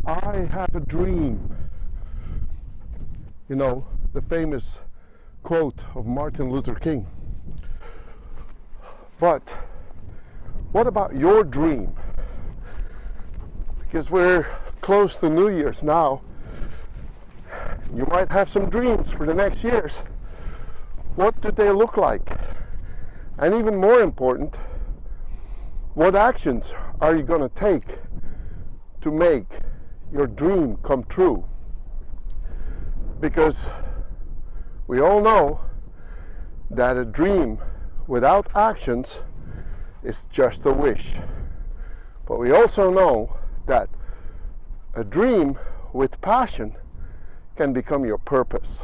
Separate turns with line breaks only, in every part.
I have a dream. You know, the famous quote of Martin Luther King. But what about your dream? Because we're close to New Year's now. You might have some dreams for the next years. What do they look like? And even more important, what actions are you going to take to make your dream come true? Because we all know that a dream without actions is just a wish. But we also know that a dream with passion can become your purpose.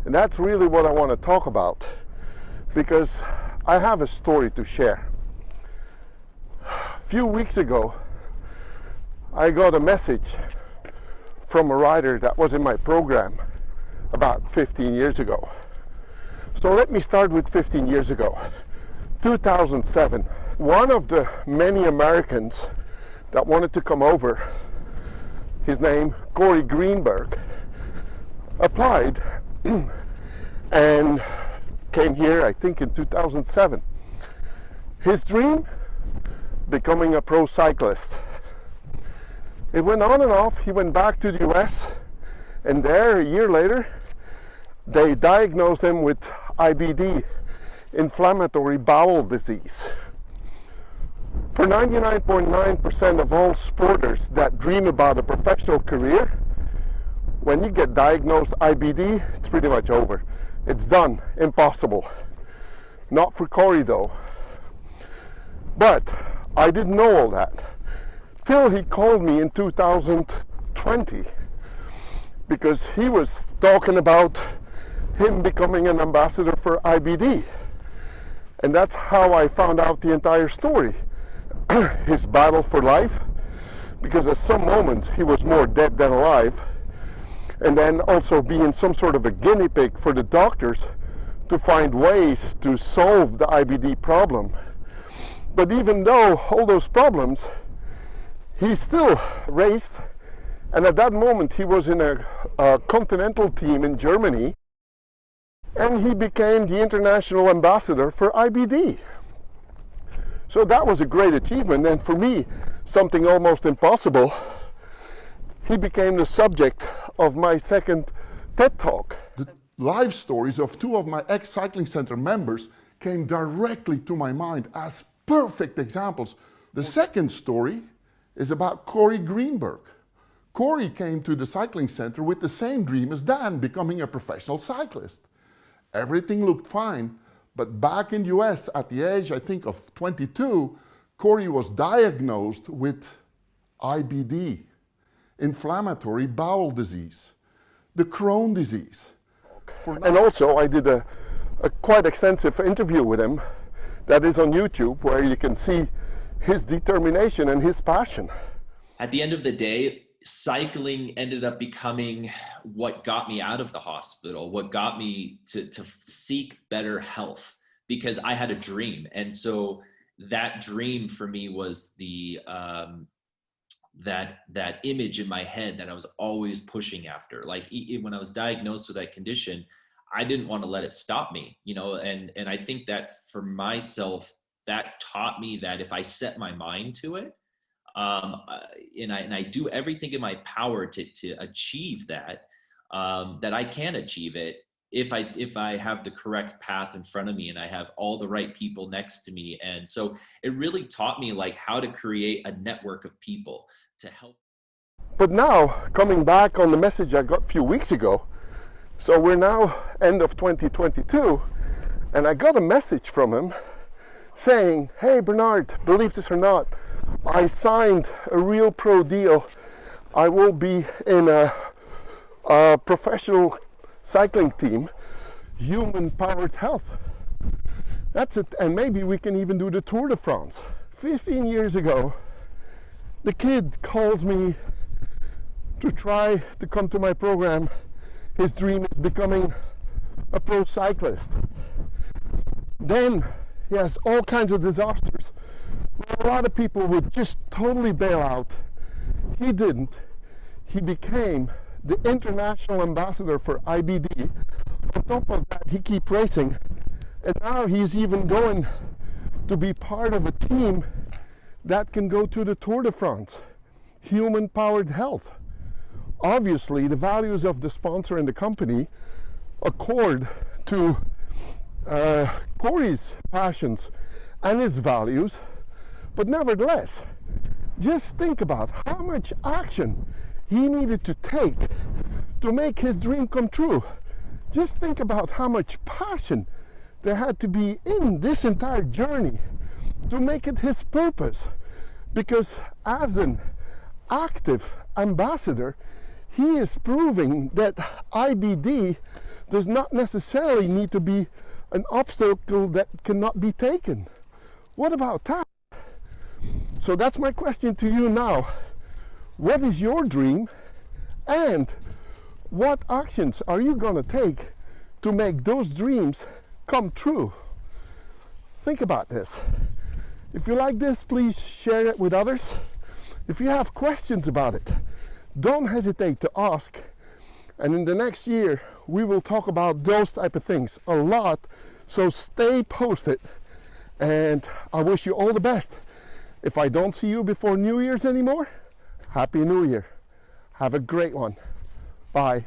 And that's really what I want to talk about, because I have a story to share. A few weeks ago, I got a message from a rider that was in my program about 15 years ago. So let me start with 15 years ago, 2007. One of the many Americans that wanted to come over, his name Cory Greenberg, applied and came here, I think in 2007. His dream, becoming a pro-cyclist. It went on and off. He went back to the US, and there a year later they diagnosed him with IBD, Inflammatory Bowel Disease. For 99.9% of all sporters that dream about a professional career, when you get diagnosed IBD, it's pretty much over. It's done, impossible. Not for Cory though. But I didn't know all that till he called me in 2020, because he was talking about him becoming an ambassador for IBD. And that's how I found out the entire story. His battle for life, because at some moments he was more dead than alive, and then also being some sort of a guinea pig for the doctors to find ways to solve the IBD problem. But even though all those problems, he still raced, and at that moment he was in a continental team in Germany, and he became the international ambassador for IBD. So that was a great achievement, and for me, something almost impossible. He became the subject of my second TED Talk. The life stories of two of my ex-cycling center members came directly to my mind as perfect examples. The second story is about Cory Greenberg. Cory came to the cycling center with the same dream as Dan, becoming a professional cyclist. Everything looked fine, but back in the US at the age, I think, of 22, Cory was diagnosed with IBD, Inflammatory Bowel Disease, the Crohn's disease. And also I did a quite extensive interview with him that is on YouTube, where you can see his determination and his passion.
At the end of the day, cycling ended up becoming what got me out of the hospital, what got me to seek better health, because I had a dream. And so that dream for me was the that image in my head that I was always pushing after. Like when I was diagnosed with that condition, I didn't want to let it stop me, you know, and I think that for myself, that taught me that if I set my mind to it, and I do everything in my power to achieve that, that I can achieve it if I have the correct path in front of me and I have all the right people next to me. And so it really taught me like how to create a network of people to help.
But now, coming back on the message I got a few weeks ago, so we're now end of 2022, and I got a message from him saying, "Hey Bernard, believe this or not, I signed a real pro deal. I will be in a professional cycling team, human powered health. That's it, and maybe we can even do the Tour de France." 15 years ago, the kid calls me to try to come to my program. His dream is becoming a pro cyclist. Then he has all kinds of disasters. A lot of people would just totally bail out. He didn't. he became the international ambassador for IBD. On top of that, he keeps racing, and now he's even going to be part of a team that can go to the Tour de France. Human-powered health. Obviously, the values of the sponsor and the company accord to Cory's passions and his values, but nevertheless, just think about how much action he needed to take to make his dream come true. Just think about how much passion there had to be in this entire journey to make it his purpose. Because as an active ambassador, he is proving that IBD does not necessarily need to be an obstacle that cannot be taken. What about that? So that's my question to you now. What is your dream, and what actions are you going to take to make those dreams come true? Think about this. If you like this, please share it with others. If you have questions about it, don't hesitate to ask. And in the next year, we will talk about those type of things a lot. So stay posted. And I wish you all the best. If I don't see you before New Year's anymore, Happy New Year. Have a great one. Bye.